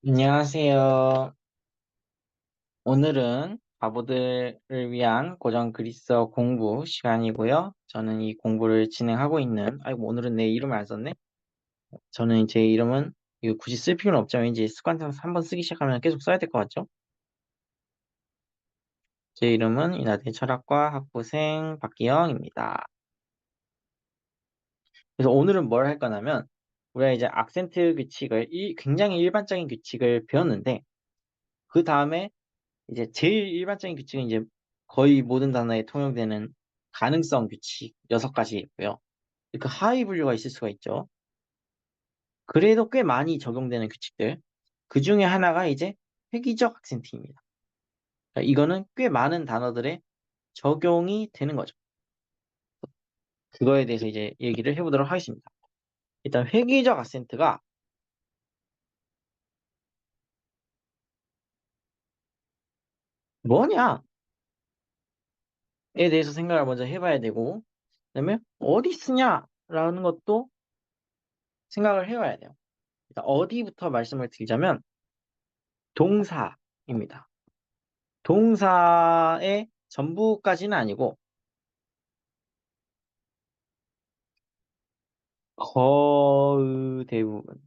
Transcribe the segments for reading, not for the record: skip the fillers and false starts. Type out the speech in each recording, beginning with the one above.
안녕하세요. 오늘은 바보들을 위한 고전 그리스어 공부 시간이고요. 저는 이 공부를 진행하고 있는, 아이고, 오늘은 내 이름을 안 썼네? 저는 제 이름은, 이거 굳이 쓸 필요는 없죠. 왠지 습관처럼 한번 쓰기 시작하면 계속 써야 될 것 같죠? 제 이름은 인하대 철학과 학부생 박기영입니다. 그래서 오늘은 뭘 할 거냐면, 우리가 이제 악센트 규칙을, 굉장히 일반적인 규칙을 배웠는데, 그 다음에 이제 제일 일반적인 규칙은 이제 거의 모든 단어에 통용되는 가능성 규칙 6가지 있고요. 그 하위 분류가 있을 수가 있죠. 그래도 꽤 많이 적용되는 규칙들. 그 중에 하나가 이제 획기적 악센트입니다. 그러니까 이거는 꽤 많은 단어들에 적용이 되는 거죠. 그거에 대해서 이제 얘기를 해보도록 하겠습니다. 일단 획기적 악센트가 뭐냐에 대해서 생각을 먼저 해봐야 되고, 그다음에 어디 쓰냐라는 것도 생각을 해봐야 돼요. 일단 어디부터 말씀을 드리자면 동사입니다. 동사의 전부까지는 아니고 거의 대부분.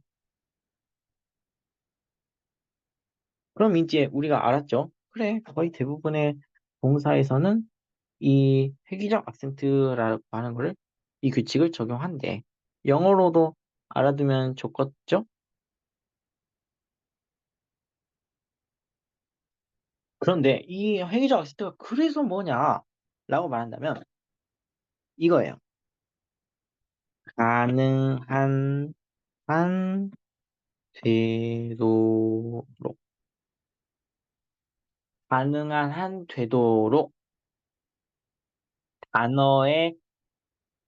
그럼 이제 우리가 알았죠? 그래, 거의 대부분의 동사에서는 이 획기적 악센트라고 하는 거를 이 규칙을 적용한대. 영어로도 알아두면 좋겠죠? 그런데 이 획기적 악센트가 그래서 뭐냐? 라고 말한다면 이거예요. 가능한 한 되도록 가능한 한 되도록 단어의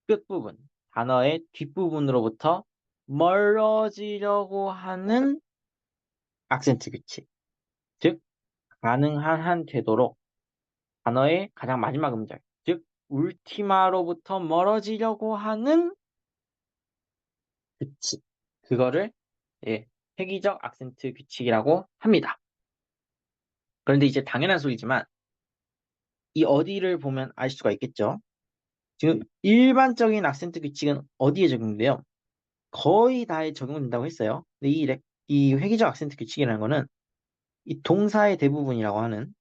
끝부분, 단어의 뒷부분으로부터 멀어지려고 하는 악센트 규칙. 즉, 가능한 한 되도록 단어의 가장 마지막 음절, 즉, 울티마로부터 멀어지려고 하는 규칙. 그거를 예, 획기적 악센트 규칙이라고 합니다. 그런데 이제 당연한 소리지만 이 어디를 보면 알 수가 있겠죠. 지금 일반적인 악센트 규칙은 어디에 적용돼요? 거의 다에 적용된다고 했어요. 근데 이 회귀적 악센트 규칙이라는 거는 이 동사의 대부분이라고 하는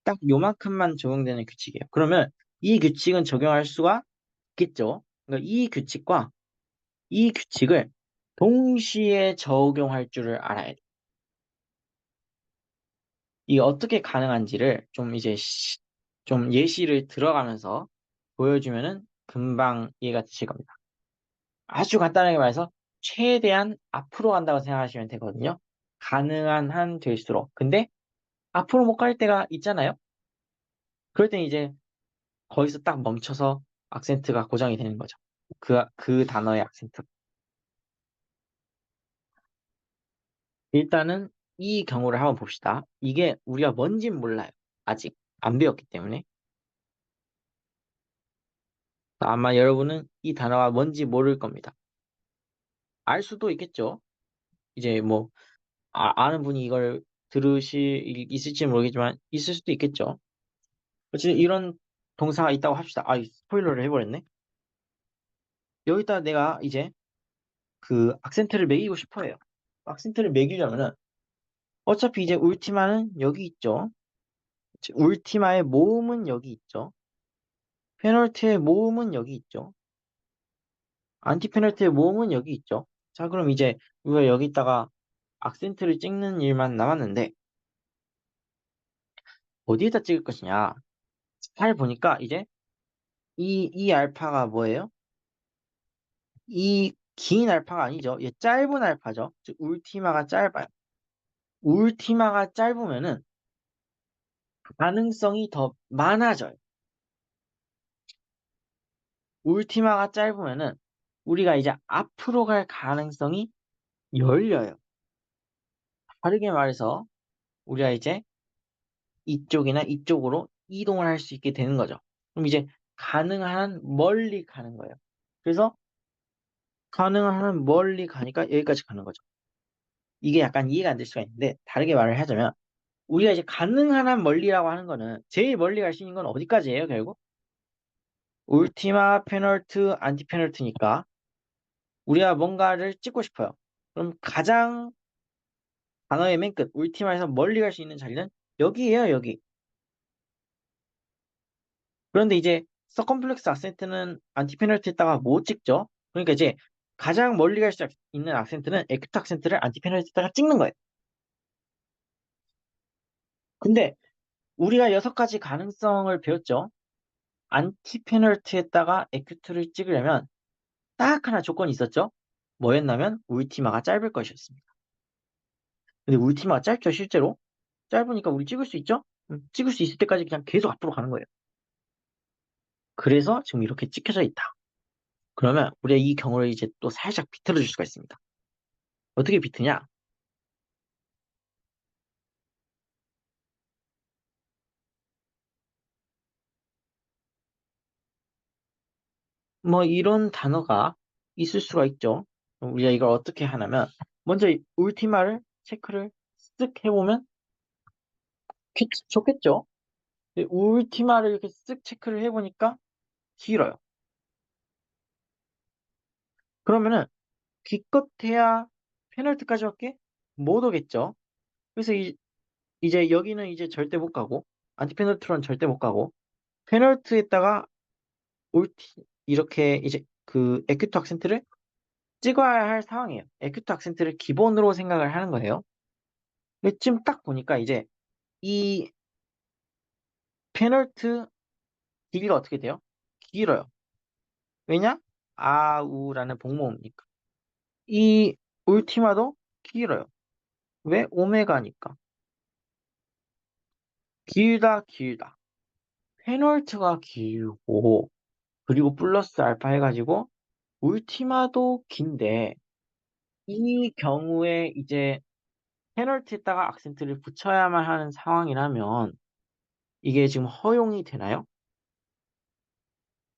딱 요만큼만 적용되는 규칙이에요. 그러면 이 규칙은 적용할 수가 있겠죠. 그러니까 이 규칙을 동시에 적용할 줄을 알아야 돼요. 이게 어떻게 가능한지를 좀 이제 좀 예시를 들어가면서 보여주면은 금방 이해가 되실 겁니다. 아주 간단하게 말해서 최대한 앞으로 간다고 생각하시면 되거든요. 가능한 한 될수록. 근데 앞으로 못 갈 때가 있잖아요. 그럴 땐 이제 거기서 딱 멈춰서 악센트가 고정이 되는 거죠. 그 단어의 악센트. 일단은 이 경우를 한번 봅시다. 이게 우리가 뭔진 몰라요. 아직 안 배웠기 때문에. 아마 여러분은 이 단어가 뭔지 모를 겁니다. 알 수도 있겠죠. 이제 뭐 아는 분이 이걸 있을지 모르겠지만 있을 수도 있겠죠. 어쨌든 이런 동사가 있다고 합시다. 아, 스포일러를 해버렸네. 여기다 내가 이제 그 악센트를 매기고 싶어 해요. 악센트를 매기려면은 어차피 이제 울티마는 여기 있죠. 즉, 울티마의 모음은 여기 있죠. 페널티의 모음은 여기 있죠. 안티페널티의 모음은 여기 있죠. 자, 그럼 이제 우리가 여기다가 악센트를 찍는 일만 남았는데 어디에다 찍을 것이냐? 잘 보니까 이제 이 알파가 뭐예요? 이 긴 알파가 아니죠. 얘 짧은 알파죠. 즉 울티마가 짧아요. 울티마가 짧으면은 가능성이 더 많아져요. 울티마가 짧으면은 우리가 이제 앞으로 갈 가능성이 열려요. 다르게 말해서 우리가 이제 이쪽이나 이쪽으로 이동을 할 수 있게 되는 거죠. 그럼 이제 가능한 한 멀리 가는 거예요. 그래서 가능한 멀리 가니까 여기까지 가는 거죠. 이게 약간 이해가 안 될 수가 있는데 다르게 말을 하자면 우리가 이제 가능한 한 멀리라고 하는 거는 제일 멀리 갈 수 있는 건 어디까지예요, 결국? 울티마, 페널트, 안티 페널트니까 우리가 뭔가를 찍고 싶어요. 그럼 가장 단어의 맨 끝, 울티마에서 멀리 갈 수 있는 자리는 여기예요, 여기. 그런데 이제 서컴플렉스 악센트는 안티 페널트에다가 못 찍죠. 그러니까 이제 가장 멀리 갈 수 있는 악센트는 에큐트 악센트를 안티 페널트에다가 찍는 거예요. 근데 우리가 6가지 가능성을 배웠죠. 안티 페널트에다가 에큐트를 찍으려면 딱 하나 조건이 있었죠. 뭐였냐면 울티마가 짧을 것이었습니다. 근데 울티마가 짧죠, 실제로? 짧으니까 우리 찍을 수 있죠? 찍을 수 있을 때까지 그냥 계속 앞으로 가는 거예요. 그래서 지금 이렇게 찍혀져 있다. 그러면 우리가 이 경우를 이제 또 살짝 비틀어 줄 수가 있습니다. 어떻게 비트냐? 뭐 이런 단어가 있을 수가 있죠. 우리가 이걸 어떻게 하냐면 먼저 이 울티마를 체크를 쓱 해보면 좋겠죠. 근데 울티마를 이렇게 쓱 체크를 해보니까 길어요. 그러면은 기껏해야 페널티까지밖에 못 오겠죠. 그래서 이제 여기는 이제 절대 못 가고 안티 페널티로는 절대 못 가고 페널티에다가 울티 이렇게 이제 그 에큐트 악센트를 찍어야 할 상황이에요. 에큐트 악센트를 기본으로 생각을 하는 거예요. 근데 지금 딱 보니까 이제 이 페널트 길이가 어떻게 돼요? 길어요. 왜냐? 아우라는 복모음이니까. 이 울티마도 길어요. 왜? 오메가니까. 길다, 길다. 페널트가 길고, 그리고 플러스 알파 해가지고, 울티마도 긴데, 이 경우에 이제 페널티에다가 악센트를 붙여야만 하는 상황이라면, 이게 지금 허용이 되나요?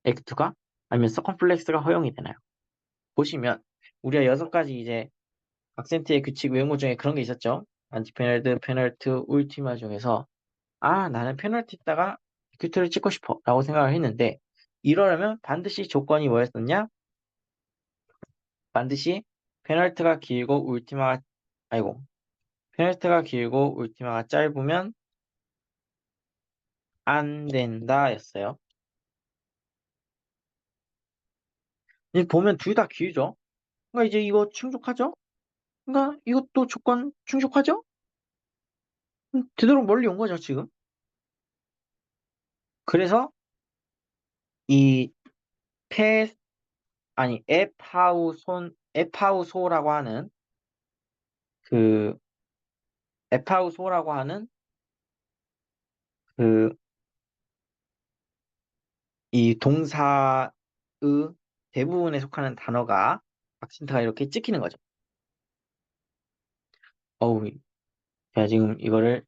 액트가? 아니면 서컴플렉스가 허용이 되나요? 보시면, 우리가 6가지 이제 악센트의 규칙 외모 중에 그런 게 있었죠. 안티페널드, 페널트, 울티마 중에서 나는 페널티에다가 큐트를 찍고 싶어 라고 생각을 했는데 이러려면 반드시 조건이 뭐였었냐? 반드시 페널티가 길고 울티마가 아이고 페널티가 길고 울티마가 짧으면 안 된다 였어요. 이제 보면 둘 다 길죠? 그러니까 이제 이거 충족하죠? 그러니까 이것도 조건 충족하죠? 되도록 멀리 온 거죠, 지금. 그래서 이 페, 아니, 에파우소라고 하는 그, 에파우소라고 하는 그, 이 동사의 대부분에 속하는 단어가 악센트가 이렇게 찍히는 거죠. 어우, 제가 지금 이거를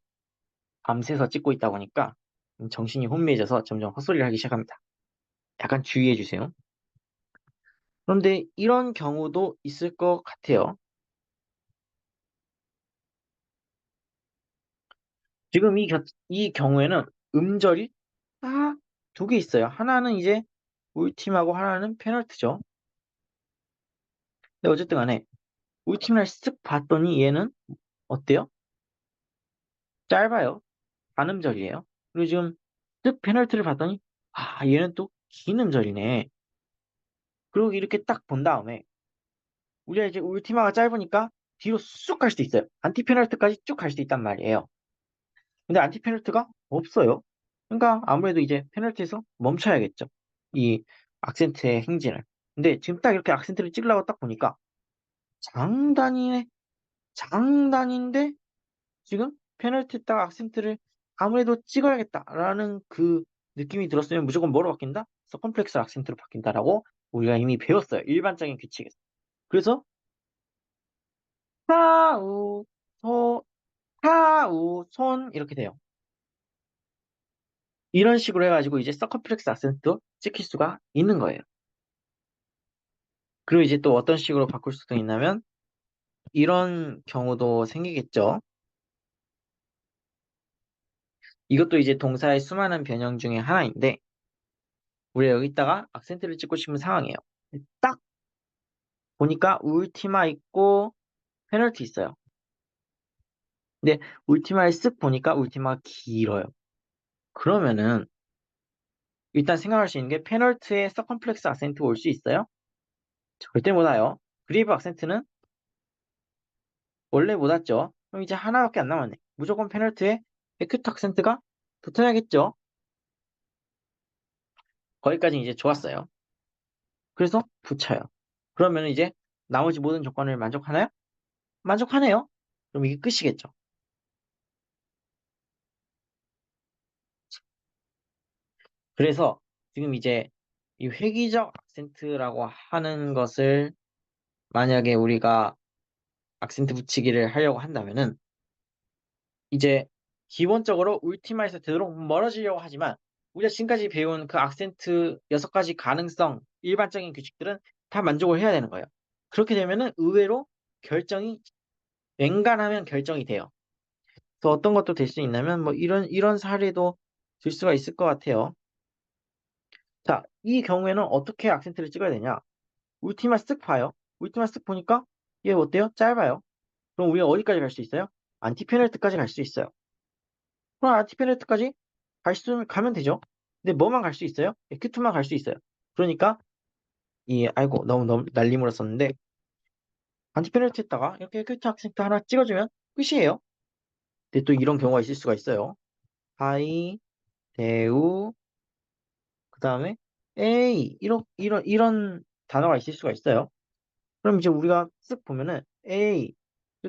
밤새서 찍고 있다 보니까 정신이 혼미해져서 점점 헛소리를 하기 시작합니다. 약간 주의해 주세요. 그런데 이런 경우도 있을 것 같아요. 지금 이 경우에는 음절이 딱 두 개 있어요. 하나는 이제 울팀하고 하나는 페널티죠. 근데 어쨌든 간에 울팀을 쓱 봤더니 얘는 어때요? 짧아요. 반음절이에요. 그리고 지금 쓱 페널티를 봤더니 얘는 또 긴 음절이네. 그리고 이렇게 딱 본 다음에 우리가 이제 울티마가 짧으니까 뒤로 쑥 갈 수도 있어요. 안티 페널티까지 쭉 갈 수 있단 말이에요. 근데 안티 페널티가 없어요. 그러니까 아무래도 이제 페널티에서 멈춰야겠죠. 이 악센트의 행진을. 근데 지금 딱 이렇게 악센트를 찍으려고 딱 보니까 장단이네. 장단인데 지금 페널티 딱 악센트를 아무래도 찍어야겠다라는 그 느낌이 들었으면 무조건 뭐로 바뀐다? 서컴플렉스 악센트로 바뀐다라고 우리가 이미 배웠어요. 일반적인 규칙에서. 그래서 하우, 소, 하우, 손 이렇게 돼요. 이런 식으로 해가지고 이제 서컴플렉스 악센트도 찍힐 수가 있는 거예요. 그리고 이제 또 어떤 식으로 바꿀 수도 있냐면 이런 경우도 생기겠죠. 이것도 이제 동사의 수많은 변형 중에 하나인데 우리가 여기다가 악센트를 찍고 싶은 상황이에요. 딱 보니까 울티마 있고 페널티 있어요. 근데 울티마를 쓱 보니까 울티마가 길어요. 그러면은 일단 생각할 수 있는 게 페널트에 서컴플렉스 악센트 올 수 있어요? 절대 못 와요. 그리브 악센트는 원래 못 왔죠. 그럼 이제 하나밖에 안 남았네. 무조건 페널트에 에큐트 악센트가 붙어야겠죠. 거기까지 이제 좋았어요. 그래서 붙여요. 그러면 이제 나머지 모든 조건을 만족하나요? 만족하네요. 그럼 이게 끝이겠죠. 그래서 지금 이제 이 회귀적 악센트라고 하는 것을 만약에 우리가 악센트 붙이기를 하려고 한다면은 이제 기본적으로 울티마에서 되도록 멀어지려고 하지만 우리가 지금까지 배운 그 악센트 6가지 가능성, 일반적인 규칙들은 다 만족을 해야 되는 거예요. 그렇게 되면은 의외로 결정이 웬간하면 결정이 돼요. 또 어떤 것도 될 수 있냐면 뭐 이런 사례도 들 수가 있을 것 같아요. 자, 이 경우에는 어떻게 악센트를 찍어야 되냐? 울티마 쓱 봐요. 울티마 쓱 보니까 얘 어때요? 짧아요. 그럼 우리가 어디까지 갈 수 있어요? 안티페널트까지 갈 수 있어요. 그럼 안티페널트까지 가면 되죠. 근데 뭐만 갈 수 있어요? 큐트만 갈 수 있어요. 그러니까 아이고 너무 날림으로 썼는데 안티페널트에다가 이렇게 큐트 악센트 하나 찍어주면 끝이에요. 근데 또 이런 경우가 있을 수가 있어요. 하이, 대우, 그 다음에 에이 이런 단어가 있을 수가 있어요. 그럼 이제 우리가 쓱 보면은 에이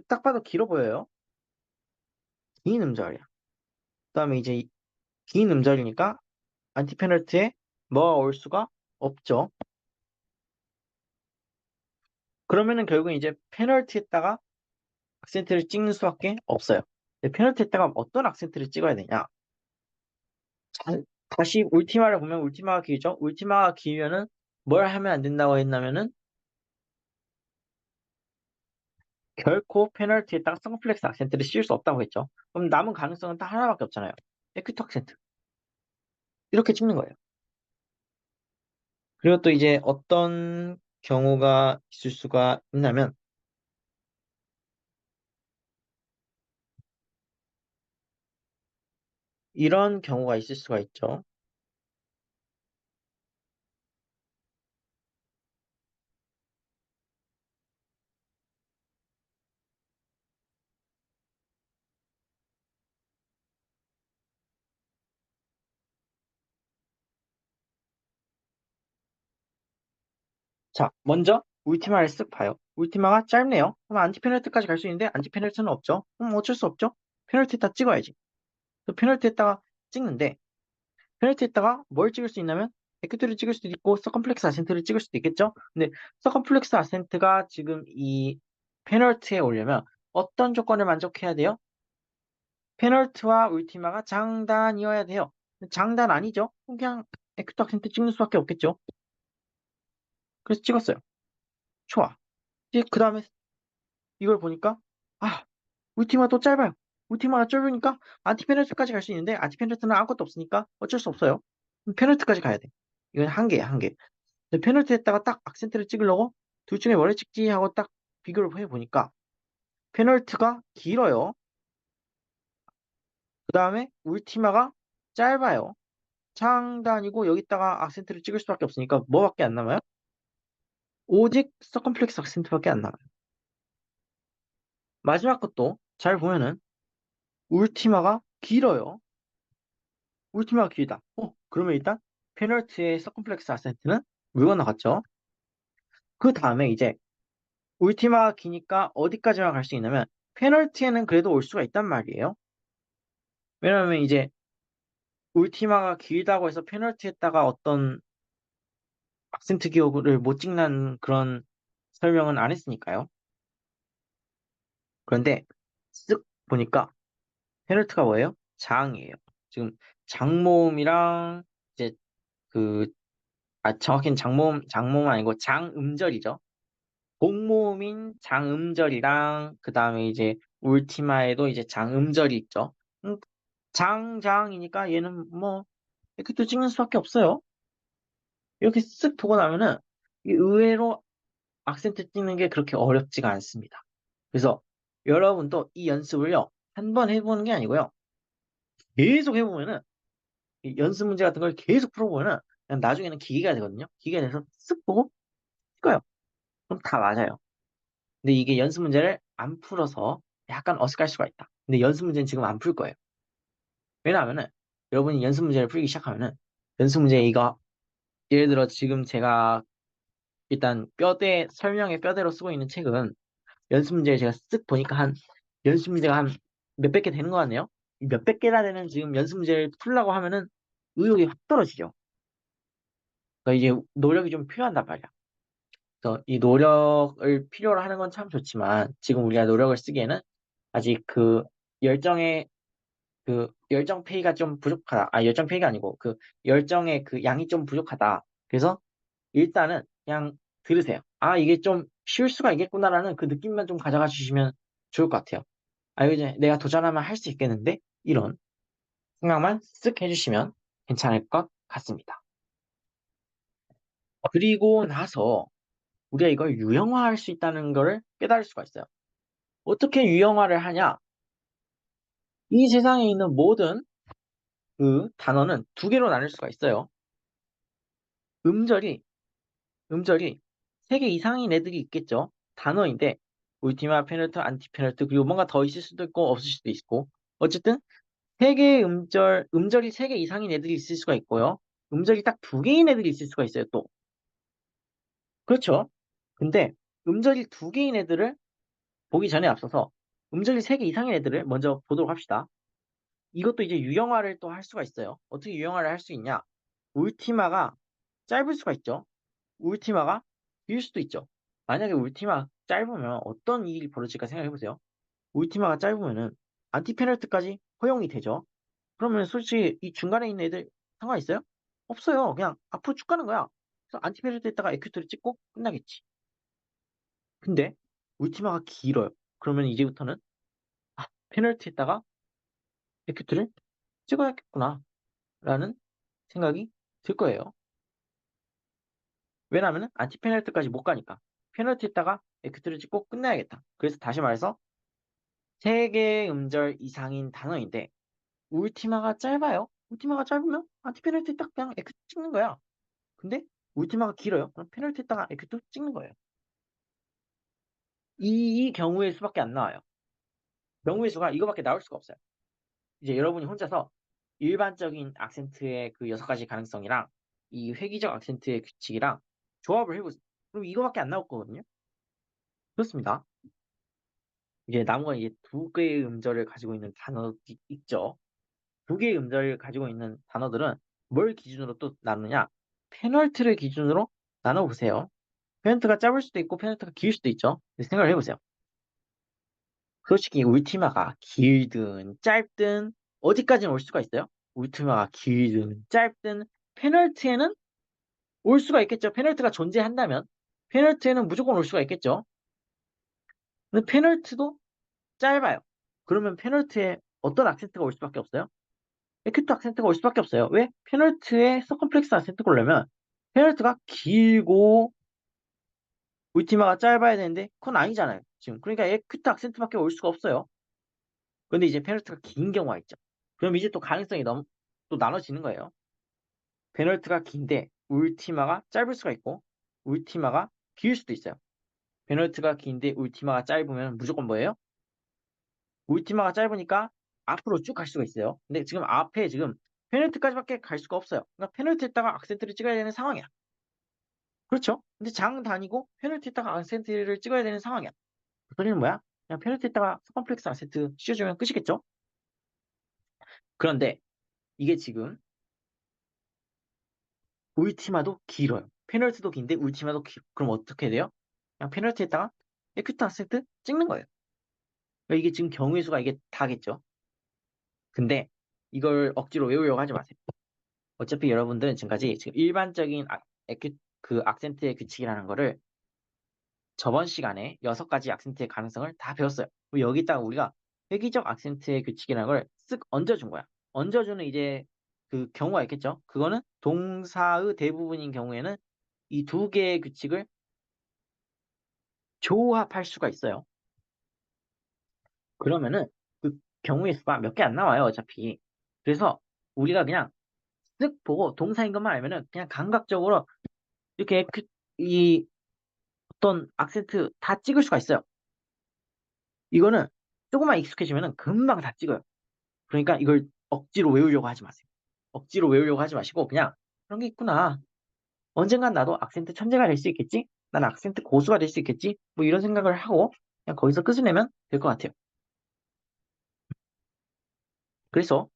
딱 봐도 길어 보여요. 긴 음절이야. 그다음에 이제 긴 음절이니까 안티 페널티에 뭐가 올 수가 없죠. 그러면은 결국은 이제 페널티에다가 악센트를 찍는 수밖에 없어요. 근데 페널티에다가 어떤 악센트를 찍어야 되냐? 다시 울티마를 보면 울티마가 길죠. 울티마가 길면은 뭘 하면 안 된다고 했냐면은 결코 페널티에다가 성플렉스 악센트를 씌울 수 없다고 했죠. 그럼 남은 가능성은 딱 하나밖에 없잖아요. 에큐트 악센트. 이렇게 찍는 거예요. 그리고 또 이제 어떤 경우가 있을 수가 있냐면 이런 경우가 있을 수가 있죠. 자, 먼저 울티마를 쓱 봐요. 울티마가 짧네요. 그럼 안티 페널티까지 갈 수 있는데 안티 페널티는 없죠. 그럼 어쩔 수 없죠. 페널티에다 찍어야지. 그 페널티에다가 찍는데 페널티에다가 뭘 찍을 수 있냐면 에큐트를 찍을 수도 있고 서컴플렉스 아센트를 찍을 수도 있겠죠. 근데 서컴플렉스 아센트가 지금 이 페널티에 오려면 어떤 조건을 만족해야 돼요? 페널티와 울티마가 장단이어야 돼요. 장단 아니죠? 그냥 에큐트 아센트 찍는 수밖에 없겠죠. 그래서 찍었어요. 좋아. 이제 그 다음에 이걸 보니까 아 울티마 또 짧아요. 울티마가 짧으니까 안티페널트까지 갈 수 있는데 안티페널트는 아무것도 없으니까 어쩔 수 없어요. 페널트까지 가야 돼. 이건 한계야 한계. 근데 페널트에다가 딱 악센트를 찍으려고 둘 중에 뭐를 찍지 하고 딱 비교를 해보니까 페널트가 길어요. 그 다음에 울티마가 짧아요. 장단이고 여기다가 악센트를 찍을 수밖에 없으니까 뭐밖에 안 남아요? 오직 서컴플렉스 악센트밖에 안 남아요. 마지막 것도 잘 보면은 울티마가 길어요. 울티마가 길다. 그러면 일단 페널티의 서컴플렉스 아센트는 물건 나갔죠. 그 다음에 이제 울티마가 기니까 어디까지만 갈 수 있냐면 페널티에는 그래도 올 수가 있단 말이에요. 왜냐하면 이제 울티마가 길다고 해서 페널티에다가 어떤 악센트 기호를 못 찍는 그런 설명은 안 했으니까요. 그런데 쓱 보니까 페널티가 뭐예요? 장이에요. 지금 장모음이랑 이제 그 정확히는 장모음 아니고 장음절이죠. 복모음인 장음절이랑 그 다음에 이제 울티마에도 이제 장음절이 있죠. 장이니까 얘는 뭐 이렇게 또 찍는 수밖에 없어요. 이렇게 쓱 보고 나면은 의외로 악센트 찍는 게 그렇게 어렵지가 않습니다. 그래서 여러분도 이 연습을요, 한 번 해보는 게 아니고요. 계속 해보면은 이 연습 문제 같은 걸 계속 풀어보면은 그냥 나중에는 기계가 되거든요. 기계가 돼서 쓱 보고 찍어요. 그럼 다 맞아요. 근데 이게 연습 문제를 안 풀어서 약간 어색할 수가 있다. 근데 연습 문제는 지금 안 풀 거예요. 왜냐하면은 여러분이 연습 문제를 풀기 시작하면은 연습 문제 이거 예를 들어 지금 제가 일단 설명의 뼈대로 쓰고 있는 책은 연습 문제를 제가 쓱 보니까 연습 문제가 한 몇백 개 되는 거 같네요. 이 몇백 개나 되는 지금 연습 문제를 풀려고 하면은 의욕이 확 떨어지죠. 그러니까 이제 노력이 좀 필요한단 말이야. 그래서 이 노력을 필요로 하는 건 참 좋지만 지금 우리가 노력을 쓰기에는 아직 열정의 열정 페이가 좀 부족하다. 아, 열정 페이가 아니고 열정의 양이 좀 부족하다. 그래서 일단은 그냥 들으세요. 아, 이게 좀 쉬울 수가 있겠구나라는 그 느낌만 좀 가져가 주시면 좋을 것 같아요. 아, 이제 내가 도전하면 할 수 있겠는데? 이런 생각만 쓱 해주시면 괜찮을 것 같습니다. 그리고 나서 우리가 이걸 유형화할 수 있다는 것을 깨달을 수가 있어요. 어떻게 유형화를 하냐? 이 세상에 있는 모든 그 단어는 두 개로 나눌 수가 있어요. 음절이, 음절이 세 개 이상인 애들이 있겠죠. 단어인데, 울티마, 페널트, 안티 페널트, 그리고 뭔가 더 있을 수도 있고, 없을 수도 있고. 어쨌든, 세 개의 음절이 세 개 이상인 애들이 있을 수가 있고요. 음절이 딱 두 개인 애들이 있을 수가 있어요, 또. 그렇죠? 근데, 음절이 두 개인 애들을 보기 전에 앞서서, 음절이 세 개 이상인 애들을 먼저 보도록 합시다. 이것도 이제 유형화를 또 할 수가 있어요. 어떻게 유형화를 할 수 있냐? 울티마가 짧을 수가 있죠. 울티마가 길 수도 있죠. 만약에 울티마 짧으면 어떤 일이 벌어질까 생각해보세요. 울티마가 짧으면은 안티페널트까지 허용이 되죠. 그러면 솔직히 이 중간에 있는 애들 상관있어요? 없어요. 그냥 앞으로 쭉 가는 거야. 그래서 안티페널트 했다가 에큐트를 찍고 끝나겠지. 근데 울티마가 길어요. 그러면 이제부터는 페널티 했다가 에큐트를 찍어야겠구나 라는 생각이 들 거예요. 왜냐하면 안티 페널티까지 못 가니까. 페널티 했다가 에큐트를 찍고 끝내야겠다. 그래서 다시 말해서 세 개의 음절 이상인 단어인데 울티마가 짧아요. 울티마가 짧으면 안티 페널티 딱 그냥 에큐트 찍는 거야. 근데 울티마가 길어요. 그럼 페널티 했다가 에큐트 찍는 거예요. 이 경우의 수밖에 안 나와요. 경우의 수가 이거밖에 나올 수가 없어요. 이제 여러분이 혼자서 일반적인 악센트의 그 여섯 가지 가능성이랑 이 획기적 악센트의 규칙이랑 조합을 해보세요. 그럼 이거밖에 안 나올 거거든요. 그렇습니다. 이제 남은 건 이제 두 개의 음절을 가지고 있는 단어도 있죠. 두 개의 음절을 가지고 있는 단어들은 뭘 기준으로 또 나누냐? 페널티를 기준으로 나눠보세요. 페널티가 짧을 수도 있고 페널티가 길 수도 있죠. 생각을 해보세요. 솔직히 울티마가 길든 짧든 어디까지는 올 수가 있어요? 울티마가 길든 짧든 페널티에는 올 수가 있겠죠. 페널티가 존재한다면 페널티에는 무조건 올 수가 있겠죠. 근데 페널티도 짧아요. 그러면 페널티에 어떤 악센트가 올 수밖에 없어요? 에큐트 악센트가 올 수밖에 없어요. 왜? 페널트에 서컴플렉스 악센트가 오려면 페널트가 길고 울티마가 짧아야 되는데 그건 아니잖아요. 지금 그러니까 에큐트 악센트밖에 올 수가 없어요. 근데 이제 페널트가 긴 경우가 있죠. 그럼 이제 또 가능성이 또 나눠지는 거예요. 페널트가 긴데 울티마가 짧을 수가 있고 울티마가 길 수도 있어요. 페널트가 긴데 울티마가 짧으면 무조건 뭐예요? 울티마가 짧으니까 앞으로 쭉 갈 수가 있어요. 근데 지금 앞에 지금 페널티까지밖에 갈 수가 없어요. 그러니까 페널티 했다가 악센트를 찍어야 되는 상황이야. 그렇죠? 근데 장 다니고 페널티 했다가 악센트를 찍어야 되는 상황이야. 그 소리는 뭐야? 그냥 페널티 했다가 서컴플렉스 악센트 씌워주면 끝이겠죠? 그런데 이게 지금 울티마도 길어요. 페널티도 긴데 울티마도 길어. 그럼 어떻게 돼요? 그냥 페널티 했다가 에큐트 악센트 찍는 거예요. 그러니까 이게 지금 경우의 수가 이게 다겠죠? 근데 이걸 억지로 외우려고 하지 마세요. 어차피 여러분들은 지금까지 지금 일반적인 그 악센트의 규칙이라는 거를 저번 시간에 6가지 악센트의 가능성을 다 배웠어요. 그리고 여기다가 우리가 회귀적 악센트의 규칙이라는 걸 쓱 얹어준 거야. 얹어주는 이제 그 경우가 있겠죠. 그거는 동사의 대부분인 경우에는 이 두 개의 규칙을 조합할 수가 있어요. 그러면은 그 경우의 수가 몇 개 안 나와요, 어차피. 그래서 우리가 그냥 쓱 보고 동사인 것만 알면은 그냥 감각적으로 이렇게 이 어떤 악센트 다 찍을 수가 있어요. 이거는 조금만 익숙해지면은 금방 다 찍어요. 그러니까 이걸 억지로 외우려고 하지 마세요. 억지로 외우려고 하지 마시고 그냥 그런 게 있구나. 언젠간 나도 악센트 천재가 될 수 있겠지? 난 악센트 고수가 될 수 있겠지? 뭐 이런 생각을 하고 그냥 거기서 끝을 내면 될 것 같아요. 그래서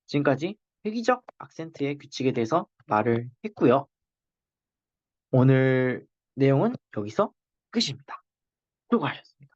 지금까지 회귀적 악센트의 규칙에 대해서 말을 했고요. 오늘 내용은 여기서 끝입니다. 수고하셨습니다.